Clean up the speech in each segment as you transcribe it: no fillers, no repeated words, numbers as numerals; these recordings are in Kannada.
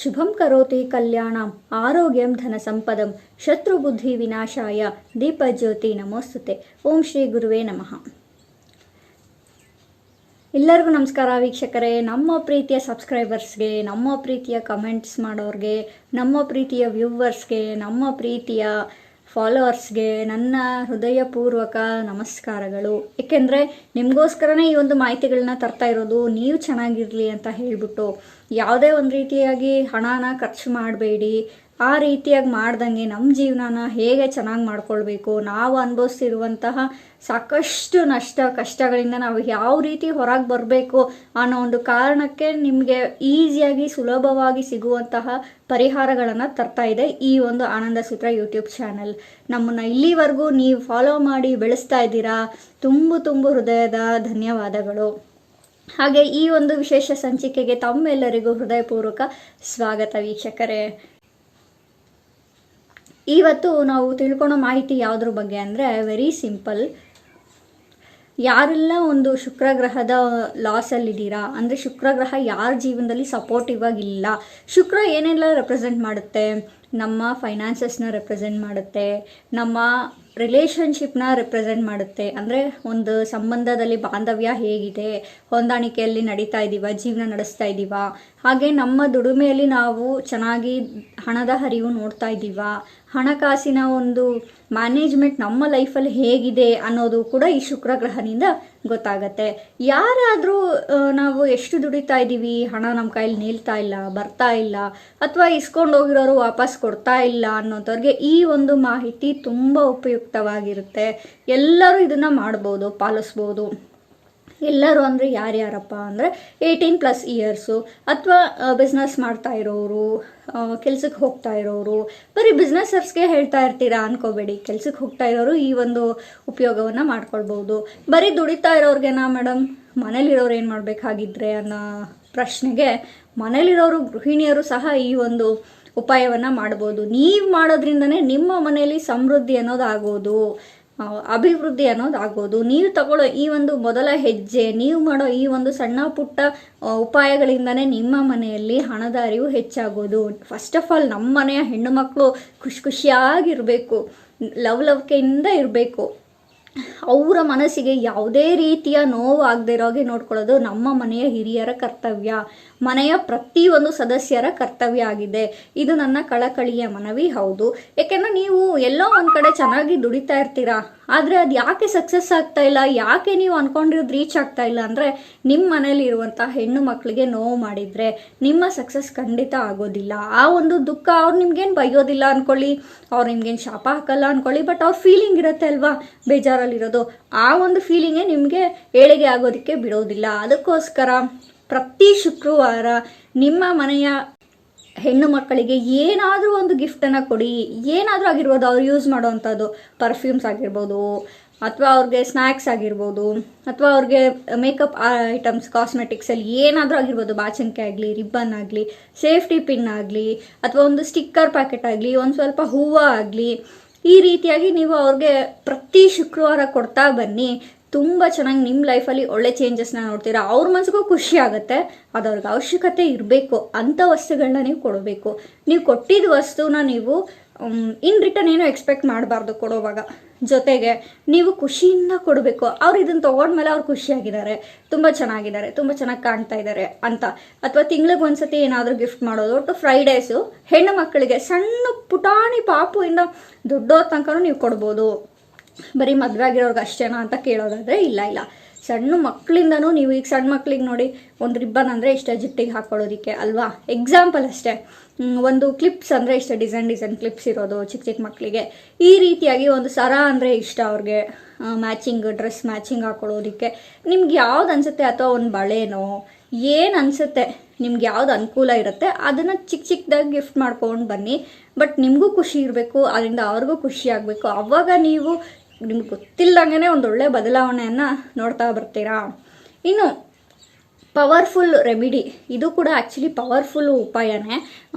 ಶುಭಂ ಕರೋತಿ ಕಲ್ಯಾಣಂ ಆರೋಗ್ಯಂ ಧನ ಸಂಪದಂ ಶತ್ರುಬುದ್ಧಿ ವಿನಾಶಾಯ ದೀಪಜ್ಯೋತಿ ನಮೋಸ್ತುತೆ. ಓಂ ಶ್ರೀ ಗುರುವೇ ನಮಃ. ಎಲ್ಲರಿಗೂ ನಮಸ್ಕಾರ ವೀಕ್ಷಕರೇ. ನಮ್ಮ ಪ್ರೀತಿಯ ಸಬ್ಸ್ಕ್ರೈಬರ್ಸ್ಗೆ, ನಮ್ಮ ಪ್ರೀತಿಯ ಕಮೆಂಟ್ಸ್ ಮಾಡೋರಿಗೆ, ನಮ್ಮ ಪ್ರೀತಿಯ ವ್ಯೂವರ್ಸ್ಗೆ, ನಮ್ಮ ಪ್ರೀತಿಯ ಫಾಲೋವರ್ಸ್ಗೆ ನನ್ನ ಹೃದಯಪೂರ್ವಕ ನಮಸ್ಕಾರಗಳು. ಏಕೆಂದರೆ ನಿಮಗೋಸ್ಕರನೇ ಈ ಒಂದು ಮಾಹಿತಿಗಳನ್ನ ತರ್ತಾ ಇರೋದು. ನೀವು ಚೆನ್ನಾಗಿರಲಿ ಅಂತ ಹೇಳಿಬಿಟ್ಟು ಯಾವುದೇ ಒಂದು ರೀತಿಯಾಗಿ ಹಣನ ಖರ್ಚು ಮಾಡಬೇಡಿ. ಆ ರೀತಿಯಾಗಿ ಮಾಡ್ದಂಗೆ ನಮ್ಮ ಜೀವನನ ಹೇಗೆ ಚೆನ್ನಾಗಿ ಮಾಡ್ಕೊಳ್ಬೇಕು, ನಾವು ಅನುಭವಿಸ್ತಿರುವಂತಹ ಸಾಕಷ್ಟು ಕಷ್ಟಗಳಿಂದ ನಾವು ಯಾವ ರೀತಿ ಹೊರಗೆ ಬರಬೇಕು ಅನ್ನೋ ಒಂದು ಕಾರಣಕ್ಕೆ ನಿಮಗೆ ಈಸಿಯಾಗಿ ಸುಲಭವಾಗಿ ಸಿಗುವಂತಹ ಪರಿಹಾರಗಳನ್ನು ತರ್ತಾ ಇದೆ ಈ ಒಂದು ಆನಂದ ಸೂತ್ರ ಯೂಟ್ಯೂಬ್ ಚಾನಲ್. ನಮ್ಮನ್ನು ಇಲ್ಲಿವರೆಗೂ ನೀವು ಫಾಲೋ ಮಾಡಿ ಬೆಳೆಸ್ತಾ ಇದ್ದೀರಾ. ತುಂಬು ಹೃದಯದ ಧನ್ಯವಾದಗಳು. ಹಾಗೆ ಈ ಒಂದು ವಿಶೇಷ ಸಂಚಿಕೆಗೆ ತಮ್ಮೆಲ್ಲರಿಗೂ ಹೃದಯಪೂರ್ವಕ ಸ್ವಾಗತ ವೀಕ್ಷಕರೇ. ಇವತ್ತು ನಾವು ತಿಳ್ಕೊಳ್ಳೋ ಮಾಹಿತಿ ಯಾವುದ್ರ ಬಗ್ಗೆ ಅಂದರೆ ವೆರಿ ಸಿಂಪಲ್. ಯಾರೆಲ್ಲ ಒಂದು ಶುಕ್ರ ಗ್ರಹದ ಲಾಸಲ್ಲಿದ್ದೀರಾ, ಅಂದರೆ ಶುಕ್ರ ಗ್ರಹ ಯಾರ ಜೀವನದಲ್ಲಿ ಸಪೋರ್ಟಿವ್ ಆಗಿಲ್ಲ. ಶುಕ್ರ ಏನೆಲ್ಲ ರೆಪ್ರೆಸೆಂಟ್ ಮಾಡುತ್ತೆ? ನಮ್ಮ ಫೈನಾನ್ಸಸ್ನ ರೆಪ್ರೆಸೆಂಟ್ ಮಾಡುತ್ತೆ, ನಮ್ಮ ರಿಲೇಷನ್ಶಿಪ್ನ ರೆಪ್ರೆಸೆಂಟ್ ಮಾಡುತ್ತೆ. ಅಂದರೆ ಒಂದು ಸಂಬಂಧದಲ್ಲಿ ಬಾಂಧವ್ಯ ಹೇಗಿದೆ, ಹೊಂದಾಣಿಕೆಯಲ್ಲಿ ನಡೀತಾ ಇದ್ದೀವ, ಜೀವನ ನಡೆಸ್ತಾ ಇದ್ದೀವ, ಹಾಗೆ ನಮ್ಮ ದುಡಿಮೆಯಲ್ಲಿ ನಾವು ಚೆನ್ನಾಗಿ ಹಣದ ಹರಿವು ನೋಡ್ತಾ ಇದ್ದೀವ, ಹಣಕಾಸಿನ ಒಂದು ಮ್ಯಾನೇಜ್ಮೆಂಟ್ ನಮ್ಮ ಲೈಫಲ್ಲಿ ಹೇಗಿದೆ ಅನ್ನೋದು ಕೂಡ ಈ ಶುಕ್ರ ಗ್ರಹದಿಂದ ಗೊತ್ತಾಗತ್ತೆ. ಯಾರಾದರೂ ನಾವು ಎಷ್ಟು ದುಡಿತಾ ಇದ್ದೀವಿ, ಹಣ ನಮ್ಮ ಕೈಯಲ್ಲಿ ನಿಲ್ತಾ ಇಲ್ಲ, ಬರ್ತಾ ಇಲ್ಲ, ಅಥವಾ ಇಸ್ಕೊಂಡು ಹೋಗಿರೋರು ವಾಪಸ್ ಕೊಡ್ತಾ ಇಲ್ಲ ಅನ್ನೋಂಥವ್ರಿಗೆ ಈ ಒಂದು ಮಾಹಿತಿ ತುಂಬ ಉಪಯುಕ್ತವಾಗಿರುತ್ತೆ. ಎಲ್ಲರೂ ಇದನ್ನು ಮಾಡ್ಬೋದು, ಪಾಲಿಸ್ಬೋದು. ಎಲ್ಲರೂ ಅಂದರೆ ಯಾರ್ಯಾರಪ್ಪ ಅಂದರೆ 18+ ಇಯರ್ಸು, ಅಥವಾ ಬಿಸ್ನೆಸ್ ಮಾಡ್ತಾ ಇರೋರು, ಕೆಲ್ಸಕ್ಕೆ ಹೋಗ್ತಾ ಇರೋರು. ಬರೀ ಬಿಸ್ನೆಸ್ಸರ್ಸ್ಗೆ ಹೇಳ್ತಾ ಇರ್ತೀರಾ ಅನ್ಕೋಬೇಡಿ. ಕೆಲ್ಸಕ್ಕೆ ಹೋಗ್ತಾ ಇರೋರು ಈ ಒಂದು ಉಪಯೋಗವನ್ನು ಮಾಡ್ಕೊಳ್ಬೋದು. ಬರೀ ದುಡಿತಾ ಇರೋರ್ಗೆನಾ ಮೇಡಮ್, ಮನೇಲಿರೋರು ಏನು ಮಾಡಬೇಕಾಗಿದ್ರೆ ಅನ್ನೋ ಪ್ರಶ್ನೆಗೆ ಮನೇಲಿರೋರು, ಗೃಹಿಣಿಯರು ಸಹ ಈ ಒಂದು ಉಪಾಯವನ್ನು ಮಾಡ್ಬೋದು. ನೀವು ಮಾಡೋದ್ರಿಂದನೇ ನಿಮ್ಮ ಮನೆಯಲ್ಲಿ ಸಮೃದ್ಧಿ ಅನ್ನೋದಾಗೋದು, ಅಭಿವೃದ್ಧಿ ಅನ್ನೋದಾಗೋದು. ನೀವು ತಗೊಳ್ಳೋ ಈ ಒಂದು ಮೊದಲ ಹೆಜ್ಜೆ, ನೀವು ಮಾಡೋ ಈ ಒಂದು ಸಣ್ಣ ಪುಟ್ಟ ಉಪಾಯಗಳಿಂದನೇ ನಿಮ್ಮ ಮನೆಯಲ್ಲಿ ಹಣದ ಅರಿವು ಹೆಚ್ಚಾಗೋದು. ಫಸ್ಟ್ ಆಫ್ ಆಲ್ ನಮ್ಮ ಮನೆಯ ಹೆಣ್ಣು ಮಕ್ಕಳು ಖುಷಿಯಾಗಿರಬೇಕು, ಲವ್ಕೆಯಿಂದ ಇರಬೇಕು. ಅವರ ಮನಸ್ಸಿಗೆ ಯಾವುದೇ ರೀತಿಯ ನೋವು ಆಗದೆ ಇರೋಗೆ ನೋಡ್ಕೊಳ್ಳೋದು ನಮ್ಮ ಮನೆಯ ಹಿರಿಯರ ಕರ್ತವ್ಯ, ಮನೆಯ ಪ್ರತಿಯೊಂದು ಸದಸ್ಯರ ಕರ್ತವ್ಯ ಆಗಿದೆ. ಇದು ನನ್ನ ಕಳಕಳಿಯ ಮನವಿ. ಹೌದು, ಯಾಕೆಂದರೆ ನೀವು ಎಲ್ಲೋ ಒಂದು ಕಡೆ ಚೆನ್ನಾಗಿ ದುಡಿತಾ ಇರ್ತೀರಾ, ಆದರೆ ಅದು ಯಾಕೆ ಸಕ್ಸಸ್ ಆಗ್ತಾ ಇಲ್ಲ, ಯಾಕೆ ನೀವು ಅಂದ್ಕೊಂಡಿರೋದು ರೀಚ್ ಆಗ್ತಾ ಇಲ್ಲ ಅಂದರೆ ನಿಮ್ಮ ಮನೇಲಿ ಇರುವಂಥ ಹೆಣ್ಣು ಮಕ್ಕಳಿಗೆ ನೋವು ಮಾಡಿದರೆ ನಿಮ್ಮ ಸಕ್ಸಸ್ ಖಂಡಿತ ಆಗೋದಿಲ್ಲ. ಆ ಒಂದು ದುಃಖ ಅವ್ರು ನಿಮ್ಗೇನು ಬೈಯೋದಿಲ್ಲ ಅಂದ್ಕೊಳ್ಳಿ, ಅವ್ರು ನಿಮ್ಗೇನು ಶಾಪ ಹಾಕಲ್ಲ ಅಂದ್ಕೊಳ್ಳಿ, ಬಟ್ ಅವ್ರ ಫೀಲಿಂಗ್ ಇರುತ್ತೆ ಅಲ್ವಾ, ಬೇಜಾರಲ್ಲಿರೋದು. ಆ ಒಂದು ಫೀಲಿಂಗೇ ನಿಮಗೆ ಏಳಿಗೆ ಆಗೋದಕ್ಕೆ ಬಿಡೋದಿಲ್ಲ. ಅದಕ್ಕೋಸ್ಕರ ಪ್ರತಿ ಶುಕ್ರವಾರ ನಿಮ್ಮ ಮನೆಯ ಹೆಣ್ಣು ಮಕ್ಕಳಿಗೆ ಏನಾದರೂ ಒಂದು ಗಿಫ್ಟನ್ನು ಕೊಡಿ. ಏನಾದರೂ ಆಗಿರ್ಬೋದು, ಅವ್ರು ಯೂಸ್ ಮಾಡೋವಂಥದ್ದು ಪರ್ಫ್ಯೂಮ್ಸ್ ಆಗಿರ್ಬೋದು, ಅಥವಾ ಅವ್ರಿಗೆ ಸ್ನ್ಯಾಕ್ಸ್ ಆಗಿರ್ಬೋದು, ಅಥವಾ ಅವ್ರಿಗೆ ಮೇಕಪ್ ಐಟಮ್ಸ್, ಕಾಸ್ಮೆಟಿಕ್ಸಲ್ಲಿ ಏನಾದರೂ ಆಗಿರ್ಬೋದು, ಬಾಚಣಿಕೆ ಆಗಲಿ, ರಿಬ್ಬನ್ ಆಗಲಿ, ಸೇಫ್ಟಿ ಪಿನ್ ಆಗಲಿ, ಅಥವಾ ಒಂದು ಸ್ಟಿಕ್ಕರ್ ಪ್ಯಾಕೆಟ್ ಆಗಲಿ, ಒಂದು ಸ್ವಲ್ಪ ಹೂವು ಆಗಲಿ, ಈ ರೀತಿಯಾಗಿ ನೀವು ಅವ್ರಿಗೆ ಪ್ರತಿ ಶುಕ್ರವಾರ ಕೊಡ್ತಾ ಬನ್ನಿ. ತುಂಬ ಚೆನ್ನಾಗಿ ನಿಮ್ಮ ಲೈಫಲ್ಲಿ ಒಳ್ಳೆ ಚೇಂಜಸ್ನ ನೋಡ್ತೀರಾ. ಅವ್ರ ಮನಸ್ಸಿಗೂ ಖುಷಿ ಆಗುತ್ತೆ. ಅದು ಅವ್ರಿಗೆ ಅವಶ್ಯಕತೆ ಇರಬೇಕು ಅಂಥ ವಸ್ತುಗಳನ್ನ ನೀವು ಕೊಡಬೇಕು. ನೀವು ಕೊಟ್ಟಿದ್ದ ವಸ್ತುನ ನೀವು ಇನ್ ರಿಟರ್ನ್ ಏನೋ ಎಕ್ಸ್ಪೆಕ್ಟ್ ಮಾಡಬಾರ್ದು ಕೊಡೋವಾಗ. ಜೊತೆಗೆ ನೀವು ಖುಷಿಯಿಂದ ಕೊಡಬೇಕು. ಅವ್ರು ಇದನ್ನು ತೊಗೊಂಡ್ಮೇಲೆ ಅವ್ರು ಖುಷಿಯಾಗಿದ್ದಾರೆ, ತುಂಬ ಚೆನ್ನಾಗಿದ್ದಾರೆ, ತುಂಬ ಚೆನ್ನಾಗಿ ಕಾಣ್ತಾ ಇದ್ದಾರೆ ಅಂತ. ಅಥವಾ ತಿಂಗ್ಳಿಗೆ ಒಂದ್ಸತಿ ಏನಾದರೂ ಗಿಫ್ಟ್ ಮಾಡೋದು. ಒಟ್ಟು ಫ್ರೈಡೇಸು ಹೆಣ್ಣು ಮಕ್ಕಳಿಗೆ ಸಣ್ಣ ಪುಟಾಣಿ ಪಾಪುಯಿಂದ ದೊಡ್ಡೋರ ತನಕ ನೀವು ಕೊಡ್ಬೋದು. ಬರೀ ಮದುವೆ ಆಗಿರೋರ್ಗೆ ಅಷ್ಟೇನಾ ಅಂತ ಕೇಳೋದಾದರೆ ಇಲ್ಲ, ಸಣ್ಣ ಮಕ್ಕಳಿಂದನೂ ನೀವು. ಈಗ ಸಣ್ಣ ಮಕ್ಳಿಗೆ ನೋಡಿ, ಒಂದು ರಿಬ್ಬನ್ ಅಂದರೆ ಇಷ್ಟ ಜಿಟ್ಟಿಗೆ ಹಾಕೊಳ್ಳೋದಕ್ಕೆ ಅಲ್ವಾ, ಎಕ್ಸಾಂಪಲ್ ಅಷ್ಟೇ. ಒಂದು ಕ್ಲಿಪ್ಸ್ ಅಂದರೆ ಇಷ್ಟ, ಡಿಸೈನ್ ಕ್ಲಿಪ್ಸ್ ಇರೋದು ಚಿಕ್ಕ ಮಕ್ಕಳಿಗೆ. ಈ ರೀತಿಯಾಗಿ ಒಂದು ಸರ ಅಂದರೆ ಇಷ್ಟ ಅವ್ರಿಗೆ, ಮ್ಯಾಚಿಂಗ್ ಡ್ರೆಸ್ ಮ್ಯಾಚಿಂಗ್ ಹಾಕೊಳ್ಳೋದಕ್ಕೆ. ನಿಮ್ಗೆ ಯಾವ್ದು ಅನಿಸುತ್ತೆ, ಅಥವಾ ಒಂದು ಬಳೆನೋ ಏನು ಅನಿಸುತ್ತೆ, ನಿಮ್ಗೆ ಯಾವ್ದು ಅನುಕೂಲ ಇರುತ್ತೆ ಅದನ್ನು ಚಿಕ್ಕದಾಗಿ ಗಿಫ್ಟ್ ಮಾಡ್ಕೊಂಡು ಬನ್ನಿ. ಬಟ್ ನಿಮಗೂ ಖುಷಿ ಇರಬೇಕು, ಅದರಿಂದ ಅವ್ರಿಗೂ ಖುಷಿ ಆಗಬೇಕು. ಆವಾಗ ನೀವು ನಿಮ್ಗೆ ಗೊತ್ತಿಲ್ಲದಂಗೆ ಒಂದೊಳ್ಳೆ ಬದಲಾವಣೆಯನ್ನು ನೋಡ್ತಾ ಬರ್ತೀರಾ. ಇನ್ನು ಪವರ್ಫುಲ್ ರೆಮಿಡಿ. ಇದು ಕೂಡ ಆ್ಯಕ್ಚುಲಿ ಪವರ್ಫುಲ್ ಉಪಾಯನೇ.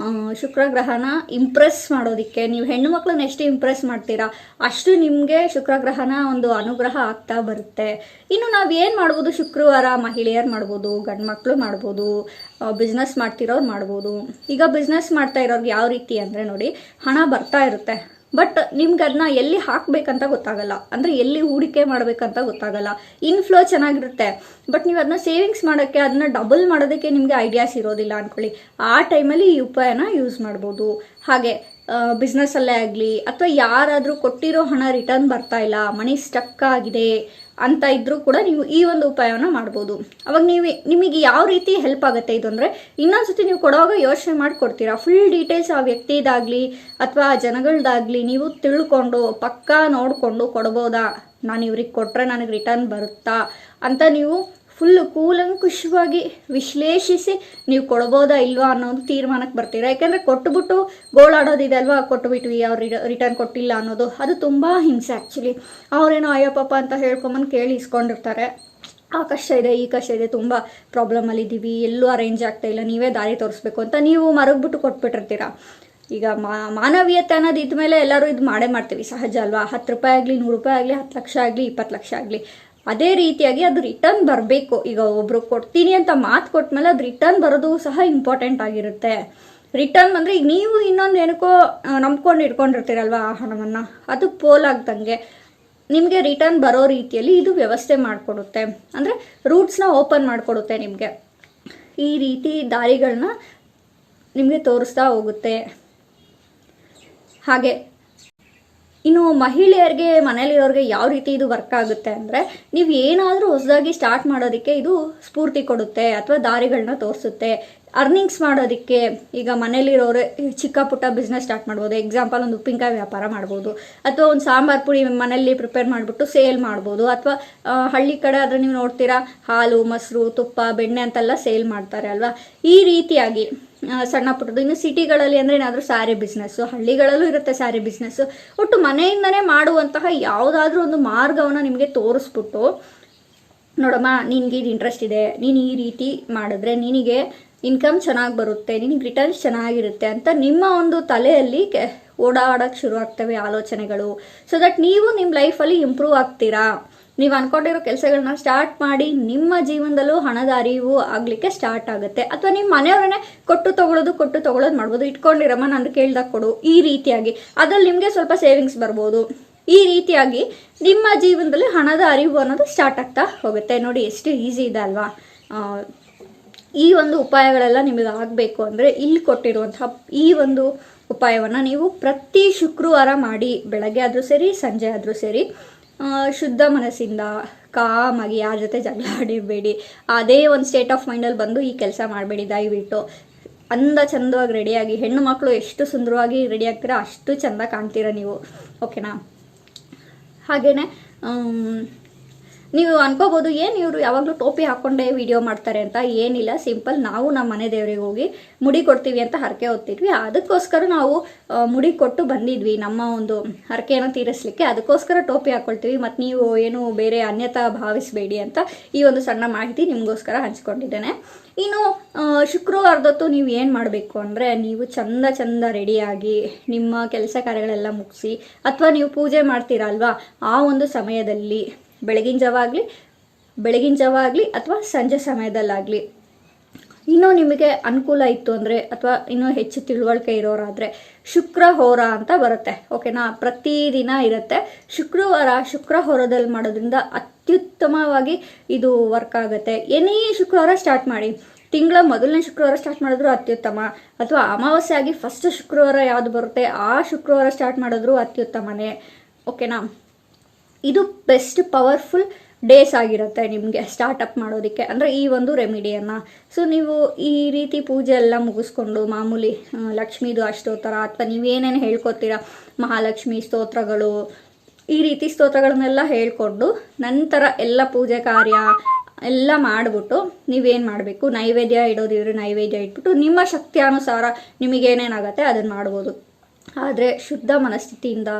ಶುಕ್ರ ಗ್ರಹನ ಇಂಪ್ರೆಸ್ ಮಾಡೋದಕ್ಕೆ, ನೀವು ಹೆಣ್ಣು ಮಕ್ಕಳನ್ನ ಎಷ್ಟು ಇಂಪ್ರೆಸ್ ಮಾಡ್ತೀರಾ ಅಷ್ಟು ನಿಮಗೆ ಶುಕ್ರ ಗ್ರಹನ ಒಂದು ಅನುಗ್ರಹ ಆಗ್ತಾ ಬರುತ್ತೆ. ಇನ್ನು ನಾವು ಏನು ಮಾಡ್ಬೋದು, ಶುಕ್ರವಾರ ಮಹಿಳೆಯರು ಮಾಡ್ಬೋದು, ಗಂಡು ಮಕ್ಕಳು ಮಾಡ್ಬೋದು, ಬಿಸ್ನೆಸ್ ಮಾಡ್ತಿರೋರು ಮಾಡ್ಬೋದು. ಈಗ ಬಿಸ್ನೆಸ್ ಮಾಡ್ತಾ ಇರೋರ್ಗೆ ಯಾವ ರೀತಿ ಅಂದರೆ ನೋಡಿ, ಹಣ ಬರ್ತಾ ಇರುತ್ತೆ, ಬಟ್ ನಿಮ್ಗೆ ಅದನ್ನ ಎಲ್ಲಿ ಹಾಕಬೇಕಂತ ಗೊತ್ತಾಗಲ್ಲ, ಅಂದರೆ ಎಲ್ಲಿ ಹೂಡಿಕೆ ಮಾಡಬೇಕಂತ ಗೊತ್ತಾಗಲ್ಲ. ಇನ್ಫ್ಲೋ ಚೆನ್ನಾಗಿರುತ್ತೆ, ಬಟ್ ನೀವು ಅದನ್ನ ಸೇವಿಂಗ್ಸ್ ಮಾಡೋಕ್ಕೆ, ಅದನ್ನ ಡಬಲ್ ಮಾಡೋದಕ್ಕೆ ನಿಮಗೆ ಐಡಿಯಾಸ್ ಇರೋದಿಲ್ಲ ಅಂದ್ಕೊಳ್ಳಿ. ಆ ಟೈಮಲ್ಲಿ ಈ ಉಪಾಯನ ಯೂಸ್ ಮಾಡ್ಬೋದು. ಹಾಗೆ ಬಿಸ್ನೆಸ್ಸಲ್ಲೇ ಆಗಲಿ, ಅಥವಾ ಯಾರಾದರೂ ಕೊಟ್ಟಿರೋ ಹಣ ರಿಟರ್ನ್ ಬರ್ತಾ ಇಲ್ಲ, ಮನಿ ಸ್ಟಕ್ ಆಗಿದೆ ಅಂತ ಇದ್ರೂ ಕೂಡ ನೀವು ಈ ಒಂದು ಉಪಾಯವನ್ನು ಮಾಡ್ಬೋದು. ಅವಾಗ ನಿಮಗೆ ಯಾವ ರೀತಿ ಹೆಲ್ಪ್ ಆಗುತ್ತೆ ಇದು ಅಂದರೆ, ಇನ್ನೊಂದ್ಸತಿ ನೀವು ಕೊಡುವಾಗ ಯೋಚನೆ ಮಾಡಿ ಕೊಡ್ತೀರಾ. ಫುಲ್ ಡೀಟೇಲ್ಸ್ ಆ ವ್ಯಕ್ತಿದಾಗಲಿ ಅಥವಾ ಆ ಜನಗಳದಾಗಲಿ ನೀವು ತಿಳ್ಕೊಂಡು ಪಕ್ಕಾ ನೋಡಿಕೊಂಡು ಕೊಡ್ಬೋದಾ, ನಾನು ಇವ್ರಿಗೆ ಕೊಟ್ಟರೆ ನನಗೆ ರಿಟರ್ನ್ ಬರುತ್ತಾ ಅಂತ ನೀವು ಫುಲ್ಲು ಕೂಲಂಕುಷವಾಗಿ ವಿಶ್ಲೇಷಿಸಿ ನೀವು ಕೊಡ್ಬೋದಾ ಇಲ್ವಾ ಅನ್ನೋದು ತೀರ್ಮಾನಕ್ಕೆ ಬರ್ತೀರಾ. ಯಾಕೆಂದರೆ ಕೊಟ್ಟುಬಿಟ್ಟು ಗೋಳಾಡೋದಿದೆ ಅಲ್ವಾ, ಕೊಟ್ಟುಬಿಟ್ವಿ ಅವ್ರು ರಿಟರ್ನ್ ಕೊಟ್ಟಿಲ್ಲ ಅನ್ನೋದು, ಅದು ತುಂಬ ಹಿಂಸೆ ಆ್ಯಕ್ಚುಲಿ. ಅವರೇನೋ ಅಯ್ಯಪ್ಪ ಅಂತ ಹೇಳ್ಕೊಂಬಂದು ಕೇಳಿ ಇಸ್ಕೊಂಡಿರ್ತಾರೆ. ಆ ಕಷ್ಟ ಇದೆ, ಈ ಕಷ್ಟ ಇದೆ, ತುಂಬ ಪ್ರಾಬ್ಲಮಲ್ಲಿದ್ದೀವಿ, ಎಲ್ಲೂ ಅರೇಂಜ್ ಆಗ್ತಾ ಇಲ್ಲ, ನೀವೇ ದಾರಿ ತೋರಿಸ್ಬೇಕು ಅಂತ ನೀವು ಮರಗ್ಬಿಟ್ಟು ಕೊಟ್ಬಿಟ್ಟಿರ್ತೀರ. ಈಗ ಮಾನವೀಯತೆ ಅನ್ನೋದು ಇದ್ಮೇಲೆ ಎಲ್ಲರೂ ಇದು ಮಾಡೇ ಮಾಡ್ತೀವಿ, ಸಹಜ ಅಲ್ವಾ. 10 ರೂಪಾಯಿ ಆಗಲಿ, 100 ರೂಪಾಯಿ ಆಗಲಿ, 10 ಲಕ್ಷ ಆಗಲಿ, 20 ಲಕ್ಷ ಆಗಲಿ, ಅದೇ ರೀತಿಯಾಗಿ ಅದು ರಿಟರ್ನ್ ಬರಬೇಕು. ಈಗ ಒಬ್ರು ಕೊಡ್ತೀನಿ ಅಂತ ಮಾತು ಕೊಟ್ಮೇಲೆ ಅದು ರಿಟರ್ನ್ ಬರೋದು ಸಹ ಇಂಪಾರ್ಟೆಂಟ್ ಆಗಿರುತ್ತೆ. ರಿಟರ್ನ್ ಅಂದರೆ ಈಗ ನೀವು ಇನ್ನೊಂದು ಏನಕ್ಕೋ ನಂಬ್ಕೊಂಡು ಇಟ್ಕೊಂಡಿರ್ತೀರಲ್ವ ಆ ಹಣವನ್ನು, ಅದು ಪೋಲಾಗ್ದಂಗೆ ನಿಮಗೆ ರಿಟರ್ನ್ ಬರೋ ರೀತಿಯಲ್ಲಿ ಇದು ವ್ಯವಸ್ಥೆ ಮಾಡಿಕೊಡುತ್ತೆ. ಅಂದರೆ ರೂಟ್ಸ್ನ ಓಪನ್ ಮಾಡಿಕೊಡುತ್ತೆ ನಿಮಗೆ. ಈ ರೀತಿ ದಾರಿಗಳನ್ನ ನಿಮಗೆ ತೋರಿಸ್ತಾ ಹೋಗುತ್ತೆ. ಹಾಗೆ ಇನ್ನು ಮಹಿಳೆಯರಿಗೆ, ಮನೇಲಿರೋರಿಗೆ ಯಾವ ರೀತಿ ಇದು ವರ್ಕ್ ಆಗುತ್ತೆ ಅಂದರೆ, ನೀವು ಏನಾದರೂ ಹೊಸದಾಗಿ ಸ್ಟಾರ್ಟ್ ಮಾಡೋದಕ್ಕೆ ಇದು ಸ್ಫೂರ್ತಿ ಕೊಡುತ್ತೆ ಅಥವಾ ದಾರಿಗಳನ್ನ ತೋರಿಸುತ್ತೆ. ಅರ್ನಿಂಗ್ಸ್ ಮಾಡೋದಕ್ಕೆ, ಈಗ ಮನೇಲಿರೋರು ಚಿಕ್ಕ ಪುಟ್ಟ ಬಿಸ್ನೆಸ್ ಸ್ಟಾರ್ಟ್ ಮಾಡ್ಬೋದು. ಎಕ್ಸಾಂಪಲ್, ಒಂದು ಉಪ್ಪಿನಕಾಯಿ ವ್ಯಾಪಾರ ಮಾಡ್ಬೋದು, ಅಥವಾ ಒಂದು ಸಾಂಬಾರು ಪುಡಿ ಮನೇಲಿ ಪ್ರಿಪೇರ್ ಮಾಡಿಬಿಟ್ಟು ಸೇಲ್ ಮಾಡ್ಬೋದು. ಅಥವಾ ಹಳ್ಳಿ ಕಡೆ ಆದರೆ ನೀವು ನೋಡ್ತೀರಾ, ಹಾಲು, ಮೊಸರು, ತುಪ್ಪ, ಬೆಣ್ಣೆ ಅಂತೆಲ್ಲ ಸೇಲ್ ಮಾಡ್ತಾರೆ ಅಲ್ವಾ. ಈ ರೀತಿಯಾಗಿ ಸಣ್ಣ ಪುಟ್ಟದ್ದು. ಇನ್ನು ಸಿಟಿಗಳಲ್ಲಿ ಅಂದರೆ ಏನಾದರೂ ಸ್ಯಾರಿ ಬಿಸ್ನೆಸ್ಸು, ಹಳ್ಳಿಗಳಲ್ಲೂ ಇರುತ್ತೆ ಸ್ಯಾರಿ ಬಿಸ್ನೆಸ್ಸು. ಒಟ್ಟು ಮನೆಯಿಂದನೇ ಮಾಡುವಂತಹ ಯಾವುದಾದ್ರೂ ಒಂದು ಮಾರ್ಗವನ್ನು ನಿಮಗೆ ತೋರಿಸ್ಬಿಟ್ಟು, ನೋಡಮ್ಮ ನಿನಗೆ ಇದು ಇಂಟ್ರೆಸ್ಟ್ ಇದೆ, ನೀನು ಈ ರೀತಿ ಮಾಡಿದ್ರೆ ನಿನಗೆ ಇನ್ಕಮ್ ಚೆನ್ನಾಗಿ ಬರುತ್ತೆ, ನಿನಗೆ ರಿಟರ್ನ್ಸ್ ಚೆನ್ನಾಗಿರುತ್ತೆ ಅಂತ ನಿಮ್ಮ ಒಂದು ತಲೆಯಲ್ಲಿ ಓಡಾಡೋಕ್ಕೆ ಶುರು ಆಗ್ತವೆ ಆಲೋಚನೆಗಳು. ಸೊ ದಟ್ ನೀವು ನಿಮ್ಮ ಲೈಫಲ್ಲಿ ಇಂಪ್ರೂವ್ ಆಗ್ತೀರಾ. ನೀವು ಅನ್ಕೊಂಡಿರೋ ಕೆಲಸಗಳನ್ನ ಸ್ಟಾರ್ಟ್ ಮಾಡಿ ನಿಮ್ಮ ಜೀವನದಲ್ಲೂ ಹಣದ ಅರಿವು ಆಗಲಿಕ್ಕೆ ಸ್ಟಾರ್ಟ್ ಆಗುತ್ತೆ. ಅಥವಾ ನಿಮ್ಮ ಮನೆಯವರನ್ನೇ ಕೊಟ್ಟು ತಗೊಳ್ಳೋದು ಮಾಡ್ಬೋದು. ಇಟ್ಕೊಂಡಿರಮ್ಮ ನಾನು ಕೇಳ್ದಾಗ ಕೊಡು, ಈ ರೀತಿಯಾಗಿ ಅದ್ರಲ್ಲಿ ನಿಮಗೆ ಸ್ವಲ್ಪ ಸೇವಿಂಗ್ಸ್ ಬರ್ಬೋದು. ಈ ರೀತಿಯಾಗಿ ನಿಮ್ಮ ಜೀವನದಲ್ಲಿ ಹಣದ ಅರಿವು ಅನ್ನೋದು ಸ್ಟಾರ್ಟ್ ಆಗ್ತಾ ಹೋಗುತ್ತೆ. ನೋಡಿ ಎಷ್ಟು ಈಸಿ ಇದೆ ಅಲ್ವಾ. ಈ ಒಂದು ಉಪಾಯಗಳೆಲ್ಲ ನಿಮಗೆ ಆಗಬೇಕು ಅಂದರೆ ಇಲ್ಲಿ ಕೊಟ್ಟಿರುವಂತಹ ಈ ಒಂದು ಉಪಾಯವನ್ನು ನೀವು ಪ್ರತಿ ಶುಕ್ರವಾರ ಮಾಡಿ, ಬೆಳಗ್ಗೆ ಆದರೂ ಸರಿ, ಸಂಜೆ ಆದರೂ ಸರಿ, ಶುದ್ಧ ಮನಸ್ಸಿಂದ ಕಾಮಾಗಿ, ಯಾರ ಜೊತೆ ಜಗಳ ಆಡಿರಬೇಡಿ. ಅದೇ ಒಂದು ಸ್ಟೇಟ್ ಆಫ್ ಮೈಂಡಲ್ಲಿ ಬಂದು ಈ ಕೆಲಸ ಮಾಡಬೇಡಿ. ದಯವಿಟ್ಟು ಚಂದವಾಗಿ ರೆಡಿಯಾಗಿ, ಹೆಣ್ಣು ಮಕ್ಕಳು ಎಷ್ಟು ಸುಂದರವಾಗಿ ರೆಡಿ ಆಗ್ತೀರಾ ಅಷ್ಟು ಚೆಂದ ಕಾಣ್ತೀರಾ ನೀವು, ಓಕೆನಾ. ಹಾಗೆಯೇ ನೀವು ಅನ್ಕೋಬೋದು, ಏನು ಇವರು ಯಾವಾಗಲೂ ಟೋಪಿ ಹಾಕ್ಕೊಂಡೇ ವಿಡಿಯೋ ಮಾಡ್ತಾರೆ ಅಂತ. ಏನಿಲ್ಲ, ಸಿಂಪಲ್. ನಾವು ನಮ್ಮ ಮನೆ ದೇವರಿಗೆ ಹೋಗಿ ಮುಡಿ ಕೊಡ್ತೀವಿ ಅಂತ ಹರಕೆ ಹೊತ್ತಿದ್ವಿ, ಅದಕ್ಕೋಸ್ಕರ ನಾವು ಮುಡಿ ಕೊಟ್ಟು ಬಂದಿದ್ವಿ ನಮ್ಮ ಒಂದು ಹರಕೆಯನ್ನು ತೀರಿಸಲಿಕ್ಕೆ. ಅದಕ್ಕೋಸ್ಕರ ಟೋಪಿ ಹಾಕ್ಕೊಳ್ತೀವಿ. ಮತ್ತು ನೀವು ಏನು ಬೇರೆ ಅನ್ಯತಾ ಭಾವಿಸಬೇಡಿ ಅಂತ ಈ ಒಂದು ಸಣ್ಣ ಮಾಹಿತಿ ನಿಮಗೋಸ್ಕರ ಹಂಚ್ಕೊಂಡಿದ್ದೇನೆ. ಇನ್ನು ಶುಕ್ರವಾರದೊತ್ತು ನೀವು ಏನು ಮಾಡಬೇಕು ಅಂದರೆ, ನೀವು ಚಂದ ರೆಡಿಯಾಗಿ ನಿಮ್ಮ ಕೆಲಸ ಕಾರ್ಯಗಳೆಲ್ಲ ಮುಗಿಸಿ, ಅಥವಾ ನೀವು ಪೂಜೆ ಮಾಡ್ತೀರಾ ಅಲ್ವಾ, ಆ ಒಂದು ಸಮಯದಲ್ಲಿ ಬೆಳಗಿನ ಜಾವ ಆಗಲಿ ಅಥವಾ ಸಂಜೆ ಸಮಯದಲ್ಲಾಗಲಿ, ಇನ್ನೂ ನಿಮಗೆ ಅನುಕೂಲ ಇತ್ತು ಅಂದರೆ, ಅಥವಾ ಇನ್ನೂ ಹೆಚ್ಚು ತಿಳುವಳಿಕೆ ಇರೋರಾದರೆ ಶುಕ್ರ ಹೋರ ಅಂತ ಬರುತ್ತೆ, ಓಕೆನಾ. ಪ್ರತಿದಿನ ಇರುತ್ತೆ. ಶುಕ್ರ ಹೋರದಲ್ಲಿ ಮಾಡೋದ್ರಿಂದ ಅತ್ಯುತ್ತಮವಾಗಿ ಇದು ವರ್ಕ್ ಆಗುತ್ತೆ. ಎನಿ ಶುಕ್ರವಾರ ಸ್ಟಾರ್ಟ್ ಮಾಡಿ. ತಿಂಗಳ ಮೊದಲನೇ ಶುಕ್ರವಾರ ಸ್ಟಾರ್ಟ್ ಮಾಡಿದ್ರು ಅತ್ಯುತ್ತಮ, ಅಥವಾ ಅಮಾವಾಸ್ಯೆ ಆಗಿ ಫಸ್ಟ್ ಶುಕ್ರವಾರ ಯಾವುದು ಬರುತ್ತೆ ಆ ಶುಕ್ರವಾರ ಸ್ಟಾರ್ಟ್ ಮಾಡಿದ್ರು ಅತ್ಯುತ್ತಮನೇ, ಓಕೆನಾ. ಇದು ಬೆಸ್ಟ್ ಪವರ್ಫುಲ್ ಡೇಸ್ ಆಗಿರುತ್ತೆ ನಿಮಗೆ ಸ್ಟಾರ್ಟಪ್ ಮಾಡೋದಕ್ಕೆ, ಅಂದರೆ ಈ ಒಂದು ರೆಮಿಡಿಯನ್ನು. ಸೊ ನೀವು ಈ ರೀತಿ ಪೂಜೆ ಎಲ್ಲ ಮುಗಿಸ್ಕೊಂಡು, ಮಾಮೂಲಿ ಲಕ್ಷ್ಮೀದು ಅಷ್ಟೋತ್ತರ ಅಥವಾ ನೀವೇನೇನು ಹೇಳ್ಕೊತೀರಾ, ಮಹಾಲಕ್ಷ್ಮಿ ಸ್ತೋತ್ರಗಳು, ಈ ರೀತಿ ಸ್ತೋತ್ರಗಳನ್ನೆಲ್ಲ ಹೇಳ್ಕೊಂಡು ನಂತರ ಎಲ್ಲ ಪೂಜೆ ಕಾರ್ಯ ಎಲ್ಲ ಮಾಡಿಬಿಟ್ಟು ನೀವೇನು ಮಾಡಬೇಕು, ನೈವೇದ್ಯ ಇಡೋದಿದ್ರೆ ನೈವೇದ್ಯ ಇಟ್ಬಿಟ್ಟು ನಿಮ್ಮ ಶಕ್ತಿಯಾನುಸಾರ ನಿಮಗೇನೇನಾಗತ್ತೆ ಅದನ್ನು ಮಾಡ್ಬೋದು. ಆದರೆ ಶುದ್ಧ ಮನಸ್ಥಿತಿಯಿಂದ,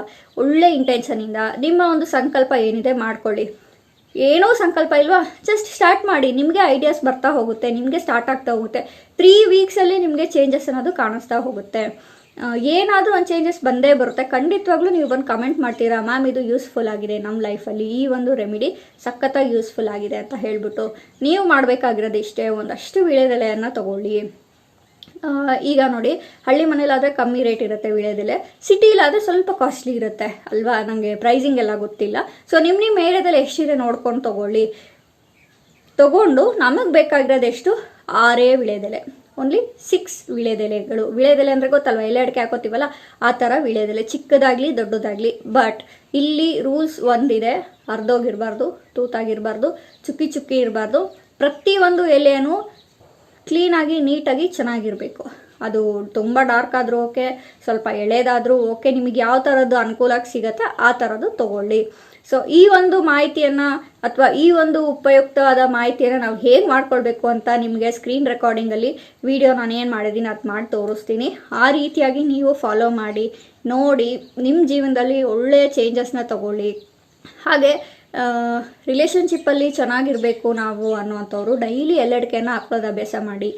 ಒಳ್ಳೆ ಇಂಟೆನ್ಷನಿಂದ ನಿಮ್ಮ ಒಂದು ಸಂಕಲ್ಪ ಏನಿದೆ ಮಾಡ್ಕೊಳ್ಳಿ. ಏನೋ ಸಂಕಲ್ಪ ಇಲ್ವಾ, ಜಸ್ಟ್ ಸ್ಟಾರ್ಟ್ ಮಾಡಿ. ನಿಮಗೆ ಐಡಿಯಾಸ್ ಬರ್ತಾ ಹೋಗುತ್ತೆ, ನಿಮಗೆ ಸ್ಟಾರ್ಟ್ ಆಗ್ತಾ ಹೋಗುತ್ತೆ. 3 ವೀಕ್ಸಲ್ಲಿ ನಿಮಗೆ ಚೇಂಜಸ್ ಅನ್ನೋದು ಕಾಣಿಸ್ತಾ ಹೋಗುತ್ತೆ. ಏನಾದರೂ ಒಂದು ಚೇಂಜಸ್ ಬಂದೇ ಬರುತ್ತೆ. ಖಂಡಿತವಾಗ್ಲೂ ನೀವು ಬಂದು ಕಮೆಂಟ್ ಮಾಡ್ತೀರಾ, ಮ್ಯಾಮ್ ಇದು ಯೂಸ್ಫುಲ್ ಆಗಿದೆ ನಮ್ಮ ಲೈಫಲ್ಲಿ, ಈ ಒಂದು ರೆಮಿಡಿ ಸಖತ್ತಾಗಿ ಯೂಸ್ಫುಲ್ ಆಗಿದೆ ಅಂತ ಹೇಳ್ಬಿಟ್ಟು. ನೀವು ಮಾಡಬೇಕಾಗಿರೋದು ಇಷ್ಟೇ, ಒಂದಷ್ಟು ವೀಳ್ಯದೆಲೆಯನ್ನು ತಗೊಳ್ಳಿ. ಈಗ ನೋಡಿ, ಹಳ್ಳಿ ಮನೇಲಾದರೆ ಕಮ್ಮಿ ರೇಟ್ ಇರುತ್ತೆ ವೀಳ್ಯದೆಲೆ, ಸಿಟಿಲಾದರೆ ಸ್ವಲ್ಪ ಕಾಸ್ಟ್ಲಿ ಇರುತ್ತೆ ಅಲ್ವಾ. ನನಗೆ ಪ್ರೈಸಿಂಗ್ ಎಲ್ಲ ಗೊತ್ತಿಲ್ಲ. ಸೊ ನಿಮ್ಮ ಏರಿಯಾದಲ್ಲಿ ಎಷ್ಟಿದೆ ನೋಡ್ಕೊಂಡು ತಗೊಂಡು ನಮಗೆ ಬೇಕಾಗಿರೋದು ಎಷ್ಟು, 6 ವೀಳ್ಯದೆಲೆ, ಓನ್ಲಿ 6 ವೀಳ್ಯದೆಲೆಗಳು. ವೀಳ್ಯದೆಲೆ ಅಂದರೆ ಗೊತ್ತಲ್ವ, ಎಲೆ ಅಡಿಕೆ ಹಾಕೋತೀವಲ್ಲ ಆ ಥರ ವೀಳ್ಯದೆಲೆ, ಚಿಕ್ಕದಾಗಲಿ ದೊಡ್ಡದಾಗಲಿ. ಬಟ್ ಇಲ್ಲಿ ರೂಲ್ಸ್ ಒಂದಿದೆ, ಅರ್ಧೋಗಿರಬಾರ್ದು, ತೂತಾಗಿರಬಾರ್ದು, ಚುಕ್ಕಿ ಇರಬಾರ್ದು. ಪ್ರತಿಯೊಂದು ಎಲೆಯನ್ನು ಕ್ಲೀನಾಗಿ ನೀಟಾಗಿ ಚೆನ್ನಾಗಿರಬೇಕು. ಅದು ತುಂಬ ಡಾರ್ಕ್ ಆದರೂ ಓಕೆ, ಸ್ವಲ್ಪ ಎಳೆದಾದರೂ ಓಕೆ, ನಿಮಗೆ ಯಾವ ಥರದ್ದು ಅನುಕೂಲಕ್ಕೆ ಸಿಗುತ್ತೆ ಆ ಥರದ್ದು ತೊಗೊಳ್ಳಿ. ಸೊ ಈ ಒಂದು ಮಾಹಿತಿಯನ್ನು ಅಥವಾ ಈ ಒಂದು ಉಪಯುಕ್ತವಾದ ಮಾಹಿತಿಯನ್ನು ನಾವು ಹೇಗೆ ಮಾಡ್ಕೊಳ್ಬೇಕು ಅಂತ ನಿಮಗೆ ಸ್ಕ್ರೀನ್ ರೆಕಾರ್ಡಿಂಗಲ್ಲಿ ವಿಡಿಯೋ ನಾನು ಏನು ಮಾಡಿದ್ದೀನಿ ಅದು ಮಾಡಿ ತೋರಿಸ್ತೀನಿ. ಆ ರೀತಿಯಾಗಿ ನೀವು ಫಾಲೋ ಮಾಡಿ ನೋಡಿ, ನಿಮ್ಮ ಜೀವನದಲ್ಲಿ ಒಳ್ಳೆಯ ಚೇಂಜಸ್ನ ತಗೊಳ್ಳಿ. ಹಾಗೆ ರಿಲೇಷನ್ಶಿಪ್ಪಲ್ಲಿ ಚೆನ್ನಾಗಿರಬೇಕು ನಾವು ಅನ್ನುವಂಥವ್ರು ಡೈಲಿ ಎಲೆಡಿಕೆಯನ್ನು ಹಾಕೋದು ಅಭ್ಯಾಸ ಮಾಡಿ.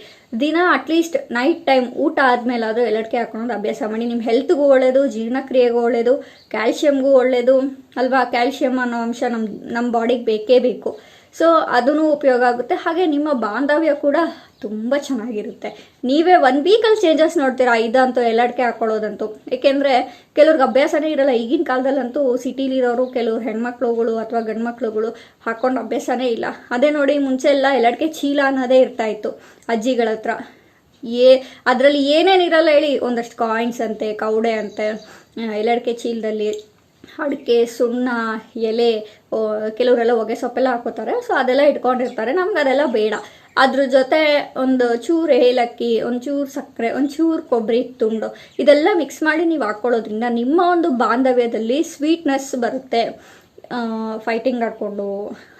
ದಿನ ಅಟ್ಲೀಸ್ಟ್ ನೈಟ್ ಟೈಮ್ ಊಟ ಆದಮೇಲಾದರೂ ಎಲೆಡಿಕೆ ಹಾಕೊಳ್ಳೋದು ಅಭ್ಯಾಸ ಮಾಡಿ. ನಿಮ್ಮ ಹೆಲ್ತ್ಗೂ ಒಳ್ಳೆಯದು, ಜೀರ್ಣಕ್ರಿಯೆಗೂ ಒಳ್ಳೆಯದು, ಕ್ಯಾಲ್ಶಿಯಮ್ಗೂ ಒಳ್ಳೆಯದು ಅಲ್ವಾ. ಕ್ಯಾಲ್ಶಿಯಮ್ ಅನ್ನೋ ಅಂಶ ನಮ್ಮ ಬಾಡಿಗೆ ಬೇಕೇ ಬೇಕು. ಸೊ ಅದೂ ಉಪಯೋಗ ಆಗುತ್ತೆ. ಹಾಗೆ ನಿಮ್ಮ ಬಾಂಧವ್ಯ ಕೂಡ ತುಂಬ ಚೆನ್ನಾಗಿರುತ್ತೆ. ನೀವೇ 1 ವೀಕಲ್ಲಿ ಚೇಂಜಸ್ ನೋಡ್ತೀರಾ ಇದಂತೂ ಎಲೆಡಿಕೆ ಹಾಕೊಳ್ಳೋದಂತೂ. ಏಕೆಂದರೆ ಕೆಲವ್ರಿಗೆ ಅಭ್ಯಾಸನೇ ಇರಲ್ಲ. ಈಗಿನ ಕಾಲದಲ್ಲಂತೂ ಸಿಟಿಲಿರೋರು ಕೆಲವ್ರು ಹೆಣ್ಮಕ್ಳುಗಳು ಅಥವಾ ಗಂಡು ಮಕ್ಳುಗಳು ಹಾಕ್ಕೊಂಡು ಅಭ್ಯಾಸನೇ ಇಲ್ಲ. ಅದೇ ನೋಡಿ, ಮುಂಚೆ ಎಲ್ಲ ಎಲೆಡಿಕೆ ಚೀಲ ಅನ್ನೋದೇ ಇರ್ತಾಯಿತ್ತು ಅಜ್ಜಿಗಳ ಹತ್ರ. ಅದರಲ್ಲಿ ಏನೇನಿರಲ್ಲ ಹೇಳಿ, ಒಂದಷ್ಟು ಕಾಯಿನ್ಸ್ ಅಂತೆ, ಕೌಡೆ ಅಂತೆ, ಎಲೆಡಿಕೆ ಚೀಲದಲ್ಲಿ ಅಡಿಕೆ, ಸುಣ್ಣ, ಎಲೆ, ಕೆಲವರೆಲ್ಲ ಹೊಗೆ ಸೊಪ್ಪೆಲ್ಲ ಹಾಕೋತಾರೆ. ಸೊ ಅದೆಲ್ಲ ಇಟ್ಕೊಂಡಿರ್ತಾರೆ. ನಮ್ಗೆ ಅದೆಲ್ಲ ಬೇಡ. ಅದ್ರ ಜೊತೆ ಒಂದು ಚೂರು ಏಲಕ್ಕಿ, ಒಂಚೂರು ಸಕ್ಕರೆ, ಒಂಚೂರು ಕೊಬ್ಬರಿ ತುಂಡು, ಇದೆಲ್ಲ ಮಿಕ್ಸ್ ಮಾಡಿ ನೀವು ಹಾಕ್ಕೊಳ್ಳೋದ್ರಿಂದ ನಿಮ್ಮ ಒಂದು ಬಾಂಧವ್ಯದಲ್ಲಿ ಸ್ವೀಟ್ನೆಸ್ ಬರುತ್ತೆ. ಫೈಟಿಂಗ್ ಆಡಿಕೊಂಡು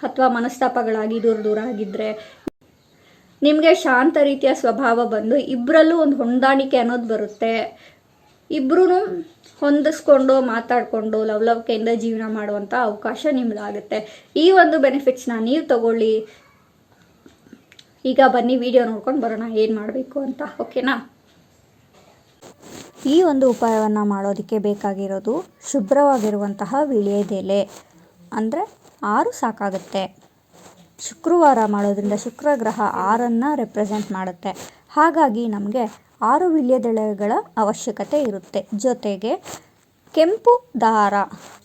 ಅಥವಾ ಮನಸ್ತಾಪಗಳಾಗಿ ದೂರ ಆಗಿದ್ದರೆ ನಿಮಗೆ ಶಾಂತ ರೀತಿಯ ಸ್ವಭಾವ ಬಂದು ಇಬ್ಬರಲ್ಲೂ ಒಂದು ಹೊಂದಾಣಿಕೆ ಅನ್ನೋದು ಬರುತ್ತೆ. ಇಬ್ಬರೂ ಹೊಂದಿಸ್ಕೊಂಡು ಮಾತಾಡಿಕೊಂಡು ಲವಲವಿಕೆಯಿಂದ ಜೀವನ ಮಾಡುವಂಥ ಅವಕಾಶ ನಿಮ್ಮದಾಗುತ್ತೆ. ಈ ಒಂದು ಬೆನಿಫಿಟ್ಸ್ನ ನೀವು ತಗೊಳ್ಳಿ. ಈಗ ಬನ್ನಿ ವಿಡಿಯೋ ನೋಡ್ಕೊಂಡು ಬರೋಣ ಏನು ಮಾಡಬೇಕು ಅಂತ, ಓಕೆನಾ. ಈ ಒಂದು ಉಪಾಯವನ್ನು ಮಾಡೋದಕ್ಕೆ ಬೇಕಾಗಿರೋದು ಶುಭ್ರವಾಗಿರುವಂತಹ ವೀಳ್ಯದೆಲೆ, ಅಂದರೆ 6 ಸಾಕಾಗುತ್ತೆ. ಶುಕ್ರವಾರ ಮಾಡೋದ್ರಿಂದ ಶುಕ್ರ ಗ್ರಹ 6ಅನ್ನು ರೆಪ್ರೆಸೆಂಟ್ ಮಾಡುತ್ತೆ. ಹಾಗಾಗಿ ನಮಗೆ 6 ವೀಳ್ಯದೆಲೆಗಳ ಅವಶ್ಯಕತೆ ಇರುತ್ತೆ. ಜೊತೆಗೆ ಕೆಂಪು ದಾರ,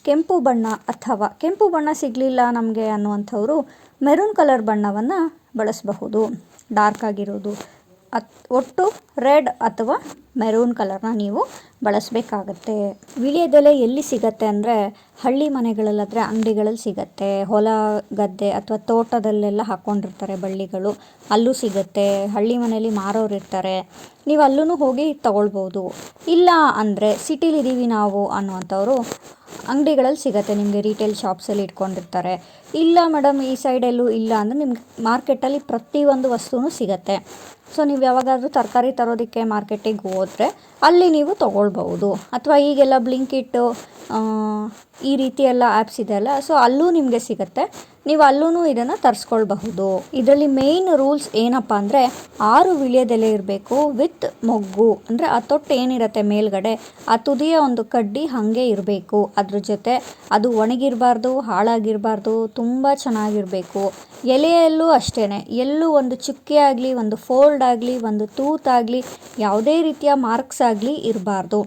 ಕೆಂಪು ಬಣ್ಣ ಅಥವಾ ಕೆಂಪು ಬಣ್ಣ ಸಿಗಲಿಲ್ಲ ನಮಗೆ ಅನ್ನುವಂಥವರು ಮೆರೂನ್ ಕಲರ್ ಬಣ್ಣವನ್ನು ಬಳಸಬಹುದು, ಡಾರ್ಕ್ ಆಗಿರೋದು. ಒಟ್ಟು ರೆಡ್ ಅಥವಾ ಮೆರೂನ್ ಕಲರ್ನ ನೀವು ಬಳಸಬೇಕಾಗತ್ತೆ. ವೀಳ್ಯದೆಲೆ ಎಲ್ಲಿ ಸಿಗತ್ತೆ ಅಂದರೆ ಹಳ್ಳಿ ಮನೆಗಳಲ್ಲಾದರೆ ಅಂಗಡಿಗಳಲ್ಲಿ ಸಿಗತ್ತೆ. ಹೊಲ ಗದ್ದೆ ಅಥವಾ ತೋಟದಲ್ಲೆಲ್ಲ ಹಾಕ್ಕೊಂಡಿರ್ತಾರೆ ಬಳ್ಳಿಗಳು, ಅಲ್ಲೂ ಸಿಗತ್ತೆ. ಹಳ್ಳಿ ಮನೆಯಲ್ಲಿ ಮಾರೋರು ಇರ್ತಾರೆ, ನೀವು ಅಲ್ಲೂ ಹೋಗಿ ತಗೊಳ್ಬೋದು. ಇಲ್ಲ ಅಂದರೆ ಸಿಟಿಲಿದ್ದೀವಿ ನಾವು ಅನ್ನುವಂಥವ್ರು ಅಂಗಡಿಗಳಲ್ಲಿ ಸಿಗತ್ತೆ, ನಿಮಗೆ ರಿಟೇಲ್ ಶಾಪ್ಸಲ್ಲಿ ಇಟ್ಕೊಂಡಿರ್ತಾರೆ. ಇಲ್ಲ ಮೇಡಮ್ ಈ ಸೈಡೆಲ್ಲೂ ಇಲ್ಲ ಅಂದರೆ ನಿಮ್ಗೆ ಮಾರ್ಕೆಟಲ್ಲಿ ಪ್ರತಿಯೊಂದು ವಸ್ತುನೂ ಸಿಗತ್ತೆ. ಸೊ ನೀವು ಯಾವಾಗಾದರೂ ತರಕಾರಿ ತರೋದಕ್ಕೆ ಮಾರ್ಕೆಟಿಗೆ ಹೋದರೆ ಅಲ್ಲಿ ನೀವು ತೊಗೊಳ್ಬೋದು. ಅಥವಾ ಈಗೆಲ್ಲ ಬ್ಲಿಂಕಿಟ್ಟು ಈ ರೀತಿ ಎಲ್ಲ ಆ್ಯಪ್ಸ್ ಇದೆಯಲ್ಲ, ಸೊ ಅಲ್ಲೂ ನಿಮಗೆ ಸಿಗುತ್ತೆ, ನೀವು ಅಲ್ಲೂ ಇದನ್ನು ತರಿಸ್ಕೊಳ್ಬಹುದು. ಇದರಲ್ಲಿ ಮೇಯ್ನ್ ರೂಲ್ಸ್ ಏನಪ್ಪ ಅಂದರೆ 6 ವೀಳ್ಯದೆಲೆ ಇರಬೇಕು ವಿತ್ ಮೊಗ್ಗು, ಅಂದರೆ ಆ ತೊಟ್ಟು ಏನಿರುತ್ತೆ ಮೇಲ್ಗಡೆ ಆ ತುದಿಯ ಒಂದು ಕಡ್ಡಿ ಹಾಗೆ ಇರಬೇಕು. ಅದ್ರ ಜೊತೆ ಅದು ಒಣಗಿರಬಾರ್ದು, ಹಾಳಾಗಿರಬಾರ್ದು, ತುಂಬ ಚೆನ್ನಾಗಿರಬೇಕು. ಎಲೆಯಲ್ಲೂ ಅಷ್ಟೇ, ಎಲ್ಲೂ ಒಂದು ಚುಕ್ಕೆ ಆಗಲಿ, ಒಂದು ಫೋಲ್ಡ್ ಆಗಲಿ, ಒಂದು ತೂತಾಗಲಿ, ಯಾವುದೇ ರೀತಿಯ ಮಾರ್ಕ್ಸ್ ಆಗಲಿ ಇರಬಾರ್ದು.